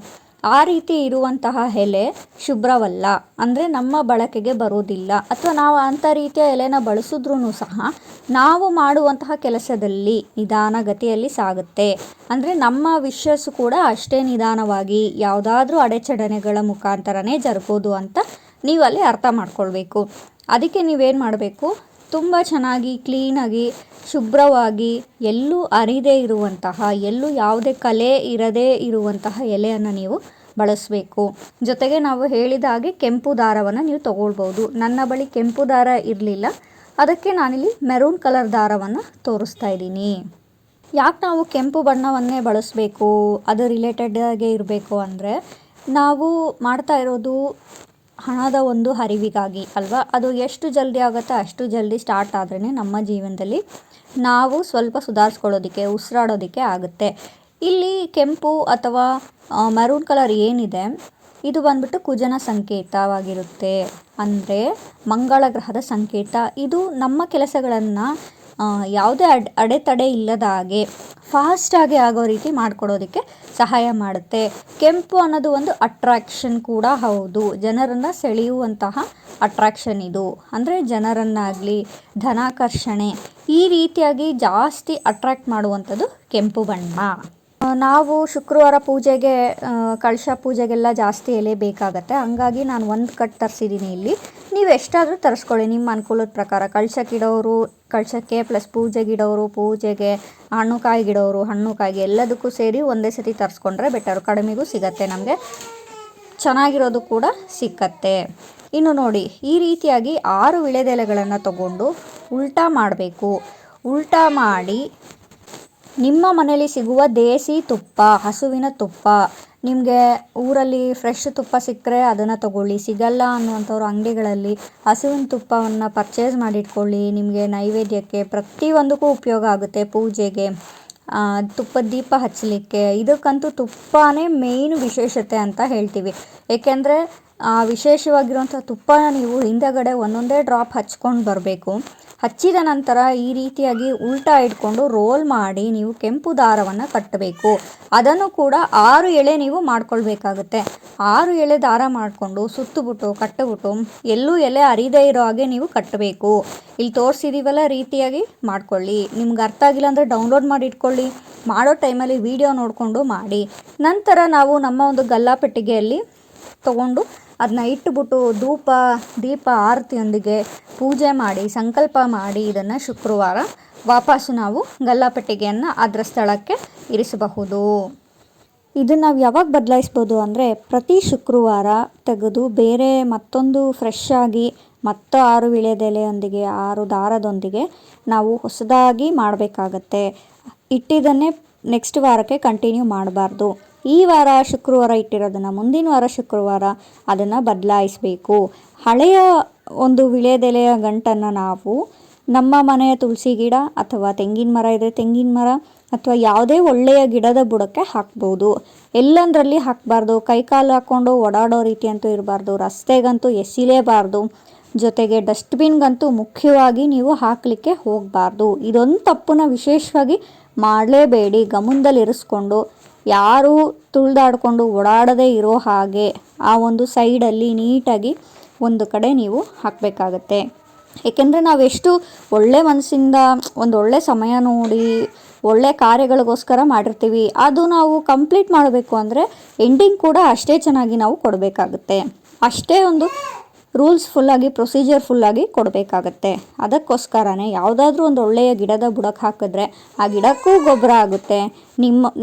ಆ ರೀತಿ ಇರುವಂತಹ ಎಲೆ ಶುಭ್ರವಲ್ಲ, ಅಂದರೆ ನಮ್ಮ ಬಳಕೆಗೆ ಬರೋದಿಲ್ಲ. ಅಥವಾ ನಾವು ಅಂಥ ರೀತಿಯ ಎಲೆನ ಬಳಸಿದ್ರೂ ಸಹ ನಾವು ಮಾಡುವಂತಹ ಕೆಲಸದಲ್ಲಿ ನಿಧಾನಗತಿಯಲ್ಲಿ ಸಾಗುತ್ತೆ. ಅಂದರೆ ನಮ್ಮ ವಿಷಸ್ಸು ಕೂಡ ಅಷ್ಟೇ ನಿಧಾನವಾಗಿ ಯಾವುದಾದ್ರೂ ಅಡೆಚಣೆಗಳ ಮುಖಾಂತರನೇ ಜರುಗೋದು ಅಂತ ನೀವು ಅಲ್ಲಿ ಅರ್ಥ ಮಾಡ್ಕೊಳ್ಬೇಕು. ಅದಕ್ಕೆ ನೀವೇನು ಮಾಡಬೇಕು, ತುಂಬ ಚೆನ್ನಾಗಿ ಕ್ಲೀನಾಗಿ ಶುಭ್ರವಾಗಿ ಎಲ್ಲೂ ಅರಿದೇ ಇರುವಂತಹ, ಎಲ್ಲೂ ಯಾವುದೇ ಕಲೆ ಇರದೇ ಇರುವಂತಹ ಎಲೆಯನ್ನು ನೀವು ಬಳಸಬೇಕು. ಜೊತೆಗೆ ನಾವು ಹೇಳಿದ ಹಾಗೆ ಕೆಂಪು ದಾರವನ್ನು ನೀವು ತಗೊಳ್ಬೋದು. ನನ್ನ ಬಳಿ ಕೆಂಪು ದಾರ ಇರಲಿಲ್ಲ, ಅದಕ್ಕೆ ನಾನಿಲ್ಲಿ ಮೆರೂನ್ ಕಲರ್ ದಾರವನ್ನು ತೋರಿಸ್ತಾ ಇದ್ದೀನಿ. ಯಾಕೆ ನಾವು ಕೆಂಪು ಬಣ್ಣವನ್ನೇ ಬಳಸಬೇಕು, ಅದು ರಿಲೇಟೆಡಾಗೆ ಇರಬೇಕು ಅಂದರೆ ನಾವು ಮಾಡ್ತಾ ಇರೋದು ಹಣದ ಒಂದು ಹರಿವಿಗಾಗಿ ಅಲ್ವಾ. ಅದು ಎಷ್ಟು ಜಲ್ದಿ ಆಗುತ್ತೆ ಅಷ್ಟು ಜಲ್ದಿ ಸ್ಟಾರ್ಟ್ ಆದ್ರೇ ನಮ್ಮ ಜೀವನದಲ್ಲಿ ನಾವು ಸ್ವಲ್ಪ ಸುಧಾರಿಸ್ಕೊಳ್ಳೋದಕ್ಕೆ ಉಸಿರಾಡೋದಕ್ಕೆ ಆಗುತ್ತೆ. ಇಲ್ಲಿ ಕೆಂಪು ಅಥವಾ ಮೆರೂನ್ ಕಲರ್ ಏನಿದೆ ಇದು ಬಂದ್ಬಿಟ್ಟು ಕುಜನ ಸಂಕೇತವಾಗಿರುತ್ತೆ, ಅಂದರೆ ಮಂಗಳ ಗ್ರಹದ ಸಂಕೇತ. ಇದು ನಮ್ಮ ಕೆಲಸಗಳನ್ನು ಯಾವುದೇ ಅಡೆತಡೆ ಇಲ್ಲದ ಹಾಗೆ ಫಾಸ್ಟಾಗಿ ಆಗೋ ರೀತಿ ಮಾಡಿಕೊಡೋದಕ್ಕೆ ಸಹಾಯ ಮಾಡುತ್ತೆ. ಕೆಂಪು ಅನ್ನೋದು ಒಂದು ಅಟ್ರಾಕ್ಷನ್ ಕೂಡ ಹೌದು, ಜನರನ್ನು ಸೆಳೆಯುವಂತಹ ಅಟ್ರಾಕ್ಷನ್ ಇದು. ಅಂದರೆ ಜನರನ್ನಾಗಲಿ ಧನಾಕರ್ಷಣೆ ಈ ರೀತಿಯಾಗಿ ಜಾಸ್ತಿ ಅಟ್ರಾಕ್ಟ್ ಮಾಡುವಂಥದ್ದು ಕೆಂಪು ಬಣ್ಣ. ನಾವು ಶುಕ್ರವಾರ ಪೂಜೆಗೆ ಕಳಶ ಪೂಜೆಗೆಲ್ಲ ಜಾಸ್ತಿ ಎಲೆ ಬೇಕಾಗತ್ತೆ, ಹಂಗಾಗಿ ನಾನು ಒಂದು ಕಟ್ ತರಿಸಿದ್ದೀನಿ. ಇಲ್ಲಿ ನೀವು ಎಷ್ಟಾದರೂ ತರಿಸ್ಕೊಳ್ಳಿ ನಿಮ್ಮ ಅನುಕೂಲದ ಪ್ರಕಾರ. ಕಳಶಕ್ಕಿಡೋರು ಕಳಶಕ್ಕೆ, ಪ್ಲಸ್ ಪೂಜೆಗಿಡೋರು ಪೂಜೆಗೆ, ಹಣ್ಣು ಕಾಯಿಗಿಡೋರು ಹಣ್ಣು ಕಾಯಿಗೆ, ಎಲ್ಲದಕ್ಕೂ ಸೇರಿ ಒಂದೇ ಸತಿ ತರಿಸ್ಕೊಂಡ್ರೆ ಬೆಟರು. ಕಡಿಮೆಗೂ ಸಿಗತ್ತೆ, ನಮಗೆ ಚೆನ್ನಾಗಿರೋದು ಕೂಡ ಸಿಕ್ಕತ್ತೆ. ಇನ್ನು ನೋಡಿ, ಈ ರೀತಿಯಾಗಿ 6 ವಿಳೆದೆಲೆಗಳನ್ನು ತಗೊಂಡು ಉಲ್ಟಾ ಮಾಡಬೇಕು. ಉಲ್ಟಾ ಮಾಡಿ ನಿಮ್ಮ ಮನೇಲಿ ಸಿಗುವ ದೇಸಿ ತುಪ್ಪ, ಹಸುವಿನ ತುಪ್ಪ, ನಿಮಗೆ ಊರಲ್ಲಿ ಫ್ರೆಶ್ ತುಪ್ಪ ಸಿಕ್ಕರೆ ಅದನ್ನು ತಗೊಳ್ಳಿ. ಸಿಗಲ್ಲ ಅನ್ನುವಂಥವ್ರು ಅಂಗಡಿಗಳಲ್ಲಿ ಹಸುವಿನ ತುಪ್ಪವನ್ನು ಪರ್ಚೇಸ್ ಮಾಡಿಟ್ಕೊಳ್ಳಿ. ನಿಮಗೆ ನೈವೇದ್ಯಕ್ಕೆ ಪ್ರತಿಯೊಂದಕ್ಕೂ ಉಪಯೋಗ ಆಗುತ್ತೆ. ಪೂಜೆಗೆ, ತುಪ್ಪದ ದೀಪ ಹಚ್ಚಲಿಕ್ಕೆ, ಇದಕ್ಕಂತೂ ತುಪ್ಪನೇ ಮೇಯ್ನ್ ವಿಶೇಷತೆ ಅಂತ ಹೇಳ್ತೀವಿ. ಏಕೆಂದರೆ ವಿಶೇಷವಾಗಿರುವಂಥ ತುಪ್ಪನ ನೀವು ಹಿಂದೆಗಡೆ ಒಂದೊಂದೇ ಡ್ರಾಪ್ ಹಚ್ಕೊಂಡು ಬರಬೇಕು. ಹಚ್ಚಿದ ನಂತರ ಈ ರೀತಿಯಾಗಿ ಉಲ್ಟಾ ಇಟ್ಕೊಂಡು ರೋಲ್ ಮಾಡಿ ನೀವು ಕೆಂಪು ದಾರವನ್ನು ಕಟ್ಟಬೇಕು. ಅದನ್ನು ಕೂಡ 6 ಎಳೆ ನೀವು ಮಾಡ್ಕೊಳ್ಬೇಕಾಗುತ್ತೆ. 6 ಎಳೆ ದಾರ ಮಾಡಿಕೊಂಡು ಸುತ್ತಬಿಟ್ಟು ಕಟ್ಟಿಬಿಟ್ಟು ಎಲ್ಲೂ ಎಲೆ ಹರಿದೇ ಇರೋ ಹಾಗೆ ನೀವು ಕಟ್ಟಬೇಕು. ಇಲ್ಲಿ ತೋರಿಸಿದೀವಲ್ಲ ರೀತಿಯಾಗಿ ಮಾಡ್ಕೊಳ್ಳಿ. ನಿಮ್ಗೆ ಅರ್ಥ ಆಗಿಲ್ಲ ಅಂದರೆ ಡೌನ್ಲೋಡ್ ಮಾಡಿ ಇಟ್ಕೊಳ್ಳಿ. ಮಾಡೋ ಟೈಮಲ್ಲಿ ವಿಡಿಯೋ ನೋಡಿಕೊಂಡು ಮಾಡಿ. ನಂತರ ನಾವು ನಮ್ಮ ಒಂದು ಗಲ್ಲಾಪೆಟ್ಟಿಗೆಯಲ್ಲಿ ತಗೊಂಡು ಅದನ್ನ ಇಟ್ಟುಬಿಟ್ಟು ಧೂಪ ದೀಪ ಆರತಿಯೊಂದಿಗೆ ಪೂಜೆ ಮಾಡಿ ಸಂಕಲ್ಪ ಮಾಡಿ ಇದನ್ನು ಶುಕ್ರವಾರ ವಾಪಸ್ಸು ನಾವು ಗಲ್ಲಾಪೆಟ್ಟಿಗೆಯನ್ನು ಅದರ ಸ್ಥಳಕ್ಕೆ ಇರಿಸಬಹುದು. ಇದನ್ನು ನಾವು ಯಾವಾಗ ಬದಲಾಯಿಸ್ಬೋದು ಅಂದರೆ ಪ್ರತಿ ಶುಕ್ರವಾರ ತೆಗೆದು ಬೇರೆ ಮತ್ತೊಂದು ಫ್ರೆಶ್ ಆಗಿ ಮತ್ತು 6 ವಿಳೆದೆಲೆಯೊಂದಿಗೆ 6 ದಾರದೊಂದಿಗೆ ನಾವು ಹೊಸದಾಗಿ ಮಾಡಬೇಕಾಗತ್ತೆ. ಇಟ್ಟಿದ್ದನ್ನೇ ನೆಕ್ಸ್ಟ್ ವಾರಕ್ಕೆ ಕಂಟಿನ್ಯೂ ಮಾಡಬಾರ್ದು. ಈ ವಾರ ಶುಕ್ರವಾರ ಇಟ್ಟಿರೋದನ್ನು ಮುಂದಿನ ವಾರ ಶುಕ್ರವಾರ ಅದನ್ನು ಬದಲಾಯಿಸಬೇಕು. ಹಳೆಯ ಒಂದು ವಿಳೆದೆಲೆಯ ಗಂಟನ್ನು ನಾವು ನಮ್ಮ ಮನೆಯ ತುಳಸಿ ಗಿಡ ಅಥವಾ ತೆಂಗಿನ ಮರ ಇದ್ದರೆ ತೆಂಗಿನ ಮರ ಅಥವಾ ಯಾವುದೇ ಒಳ್ಳೆಯ ಗಿಡದ ಬುಡಕ್ಕೆ ಹಾಕ್ಬೋದು. ಎಲ್ಲಂದರಲ್ಲಿ ಹಾಕಬಾರ್ದು. ಕೈಕಾಲು ಹಾಕ್ಕೊಂಡು ಓಡಾಡೋ ರೀತಿ ಅಂತೂ ಇರಬಾರ್ದು. ರಸ್ತೆಗಂತೂ ಎಸಿಲೇಬಾರ್ದು. ಜೊತೆಗೆ ಡಸ್ಟ್ಬಿನ್ಗಂತೂ ಮುಖ್ಯವಾಗಿ ನೀವು ಹಾಕಲಿಕ್ಕೆ ಹೋಗಬಾರ್ದು. ಇದೊಂದು ತಪ್ಪನ್ನ ವಿಶೇಷವಾಗಿ ಮಾಡಲೇಬೇಡಿ. ಗಮನದಲ್ಲಿರಿಸ್ಕೊಂಡು ಯಾರೂ ತುಳಿದಾಡಿಕೊಂಡು ಓಡಾಡದೇ ಇರೋ ಹಾಗೆ ಆ ಒಂದು ಸೈಡಲ್ಲಿ ನೀಟಾಗಿ ಒಂದು ಕಡೆ ನೀವು ಹಾಕಬೇಕಾಗತ್ತೆ. ಏಕೆಂದರೆ ನಾವೆಷ್ಟು ಒಳ್ಳೆ ಮನಸ್ಸಿಂದ ಒಂದು ಒಳ್ಳೆ ಸಮಯ ನೋಡಿ ಒಳ್ಳೆ ಕಾರ್ಯಗಳಿಗೋಸ್ಕರ ಮಾಡಿರ್ತೀವಿ, ಅದು ನಾವು ಕಂಪ್ಲೀಟ್ ಮಾಡಬೇಕು ಅಂದರೆ ಎಂಡಿಂಗ್ ಕೂಡ ಅಷ್ಟೇ ಚೆನ್ನಾಗಿ ನಾವು ಕೊಡಬೇಕಾಗುತ್ತೆ. ಅಷ್ಟೇ ಒಂದು ರೂಲ್ಸ್ ಫುಲ್ಲಾಗಿ ಪ್ರೊಸೀಜರ್ ಫುಲ್ಲಾಗಿ ಕೊಡಬೇಕಾಗತ್ತೆ. ಅದಕ್ಕೋಸ್ಕರನೇ ಯಾವುದಾದ್ರೂ ಒಂದು ಒಳ್ಳೆಯ ಗಿಡದ ಬುಡಕ್ಕೆ ಹಾಕಿದ್ರೆ ಆ ಗಿಡಕ್ಕೂ ಗೊಬ್ಬರ ಆಗುತ್ತೆ.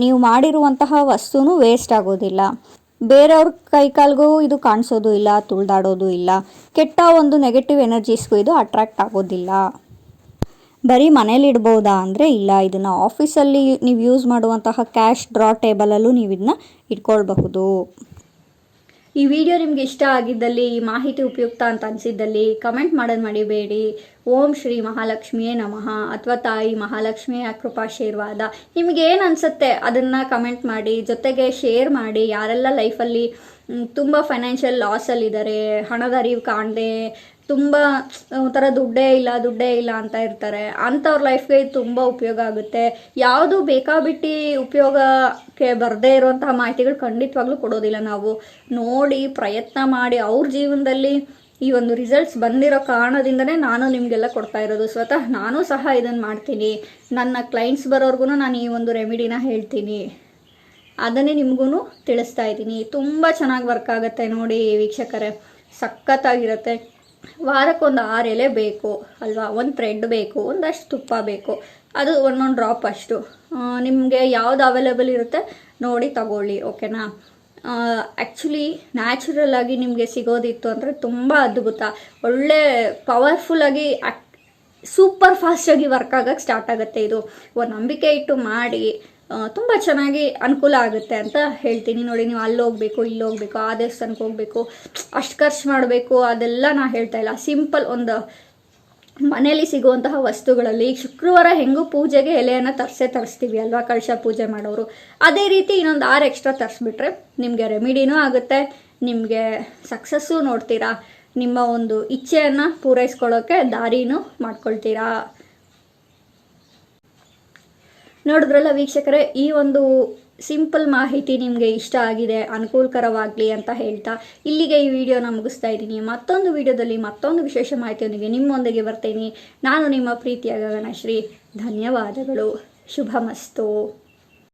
ನೀವು ಮಾಡಿರುವಂತಹ ವಸ್ತುನೂ ವೇಸ್ಟ್ ಆಗೋದಿಲ್ಲ. ಬೇರೆಯವ್ರ ಕೈಕಾಲಿಗೂ ಇದು ಕಾಣಿಸೋದು ಇಲ್ಲ, ತುಳಿದಾಡೋದು ಇಲ್ಲ. ಕೆಟ್ಟ ಒಂದು ನೆಗೆಟಿವ್ ಎನರ್ಜೀಸ್ಗೂ ಇದು ಅಟ್ರಾಕ್ಟ್ ಆಗೋದಿಲ್ಲ. ಬರೀ ಮನೇಲಿ ಇಡ್ಬೋದಾ ಅಂದರೆ ಇಲ್ಲ, ಇದನ್ನು ಆಫೀಸಲ್ಲಿ ನೀವು ಯೂಸ್ ಮಾಡುವಂತಹ ಕ್ಯಾಶ್ ಡ್ರಾ ಟೇಬಲಲ್ಲೂ ನೀವು ಇದನ್ನ ಇಟ್ಕೊಳ್ಬಹುದು. ಈ ವಿಡಿಯೋ ನಿಮಗೆ ಇಷ್ಟ ಆಗಿದ್ದಲ್ಲಿ, ಈ ಮಾಹಿತಿ ಉಪಯುಕ್ತ ಅಂತ ಅನಿಸಿದ್ದಲ್ಲಿ ಕಮೆಂಟ್ ಮಾಡೋದು ಮರಿಬೇಡಿ. ಓಂ ಶ್ರೀ ಮಹಾಲಕ್ಷ್ಮಿಯೇ ನಮಃ ಅಥವಾ ತಾಯಿ ಮಹಾಲಕ್ಷ್ಮಿಯ ಕೃಪಾಶೀರ್ವಾದ. ನಿಮಗೆ ಏನು ಅನಿಸುತ್ತೆ ಅದನ್ನು ಕಮೆಂಟ್ ಮಾಡಿ, ಜೊತೆಗೆ ಶೇರ್ ಮಾಡಿ. ಯಾರೆಲ್ಲ ಲೈಫಲ್ಲಿ ತುಂಬ ಫೈನಾನ್ಷಿಯಲ್ ಲಾಸಲ್ಲಿದ್ದಾರೆ, ಹಣದ ಅರಿವು ಕಾಣದೆ ತುಂಬ ಒಂಥರ ದುಡ್ಡೇ ಇಲ್ಲ ಅಂತ ಇರ್ತಾರೆ, ಅಂಥವ್ರ ಲೈಫ್ಗೆ ತುಂಬ ಉಪಯೋಗ ಆಗುತ್ತೆ. ಯಾವುದು ಬೇಕಾಬಿಟ್ಟು ಉಪಯೋಗಕ್ಕೆ ಬರದೇ ಇರುವಂತಹ ಮಾಹಿತಿಗಳು ಖಂಡಿತವಾಗ್ಲೂ ಕೊಡೋದಿಲ್ಲ. ನಾವು ನೋಡಿ ಪ್ರಯತ್ನ ಮಾಡಿ ಅವ್ರ ಜೀವನದಲ್ಲಿ ಈ ಒಂದು ರಿಸಲ್ಟ್ಸ್ ಬಂದಿರೋ ಕಾರಣದಿಂದನೇ ನಾನು ನಿಮಗೆಲ್ಲ ಕೊಡ್ತಾ ಇರೋದು. ಸ್ವತಃ ನಾನು ಸಹ ಇದನ್ನು ಮಾಡ್ತೀನಿ. ನನ್ನ ಕ್ಲೈಂಟ್ಸ್ ಬರೋರ್ಗು ನಾನು ಈ ಒಂದು ರೆಮಿಡಿನ ಹೇಳ್ತೀನಿ, ಅದನ್ನೇ ನಿಮಗೂ ತಿಳಿಸ್ತಾ ಇದ್ದೀನಿ. ತುಂಬ ಚೆನ್ನಾಗಿ ವರ್ಕ್ ಆಗುತ್ತೆ ನೋಡಿ ವೀಕ್ಷಕರೇ, ಸಖತ್ತಾಗಿರುತ್ತೆ. ವಾರಕ್ಕೊಂದು 6 ಎಲೆ ಬೇಕು ಅಲ್ವಾ, ಒಂದು ಥ್ರೆಡ್ ಬೇಕು, ಒಂದಷ್ಟು ತುಪ್ಪ ಬೇಕು, ಅದು ಒಂದೊಂದು ಡ್ರಾಪ್ ಅಷ್ಟು. ನಿಮಗೆ ಯಾವುದು ಅವೈಲೇಬಲ್ ಇರುತ್ತೆ ನೋಡಿ ತಗೊಳ್ಳಿ, ಓಕೆನಾ. ಆ್ಯಕ್ಚುಲಿ ನ್ಯಾಚುರಲ್ ಆಗಿ ನಿಮಗೆ ಸಿಗೋದಿತ್ತು ಅಂದರೆ ತುಂಬ ಅದ್ಭುತ, ಒಳ್ಳೆ ಪವರ್ಫುಲ್ಲಾಗಿ ಸೂಪರ್ ಫಾಸ್ಟಾಗಿ ವರ್ಕ್ ಆಗೋಕ್ಕೆ ಸ್ಟಾರ್ಟ್ ಆಗುತ್ತೆ. ಇದು ಒಂದು ನಂಬಿಕೆ ಇಟ್ಟು ಮಾಡಿ ತುಂಬ ಚೆನ್ನಾಗಿ ಅನುಕೂಲ ಆಗುತ್ತೆ ಅಂತ ಹೇಳ್ತೀನಿ. ನೋಡಿ, ನೀವು ಅಲ್ಲಿ ಹೋಗ್ಬೇಕು, ಇಲ್ಲಿ ಹೋಗ್ಬೇಕು, ಆ ದೇವಸ್ಥಾನಕ್ಕೆ ಹೋಗಬೇಕು, ಅಷ್ಟು ಖರ್ಚು ಮಾಡಬೇಕು ಅದೆಲ್ಲ ನಾ ಹೇಳ್ತಾ ಇಲ್ಲ. ಸಿಂಪಲ್ ಒಂದು ಮನೆಯಲ್ಲಿ ಸಿಗುವಂತಹ ವಸ್ತುಗಳಲ್ಲಿ ಈಗ ಶುಕ್ರವಾರ ಹೆಂಗೂ ಪೂಜೆಗೆ ಎಲೆಯನ್ನು ತರಿಸ್ತೀವಿ ಅಲ್ವಾ, ಕಳಶ ಪೂಜೆ ಮಾಡೋರು. ಅದೇ ರೀತಿ ಇನ್ನೊಂದು 6 ಎಕ್ಸ್ಟ್ರಾ ತರಿಸ್ಬಿಟ್ರೆ ನಿಮಗೆ ರೆಮಿಡಿನೂ ಆಗುತ್ತೆ, ನಿಮಗೆ ಸಕ್ಸಸ್ಸು ನೋಡ್ತೀರಾ, ನಿಮ್ಮ ಒಂದು ಇಚ್ಛೆಯನ್ನು ಪೂರೈಸ್ಕೊಳ್ಳೋಕ್ಕೆ ದಾರಿನೂ ಮಾಡ್ಕೊಳ್ತೀರಾ. ನೋಡಿದ್ರಲ್ಲ ವೀಕ್ಷಕರೇ, ಈ ಒಂದು ಸಿಂಪಲ್ ಮಾಹಿತಿ ನಿಮಗೆ ಇಷ್ಟ ಆಗಿದೆ, ಅನುಕೂಲಕರವಾಗಲಿ ಅಂತ ಹೇಳ್ತಾ ಇಲ್ಲಿಗೆ ಈ ವಿಡಿಯೋನ ಮುಗಿಸ್ತಾ ಇದ್ದೀನಿ. ಮತ್ತೊಂದು ವಿಡಿಯೋದಲ್ಲಿ ಮತ್ತೊಂದು ವಿಶೇಷ ಮಾಹಿತಿಯೊಂದಿಗೆ ನಿಮ್ಮೊಂದಿಗೆ ಬರ್ತೀನಿ. ನಾನು ನಿಮ್ಮ ಪ್ರೀತಿಯ ಗಗನಶ್ರೀ. ಧನ್ಯವಾದಗಳು. ಶುಭಮಸ್ತು.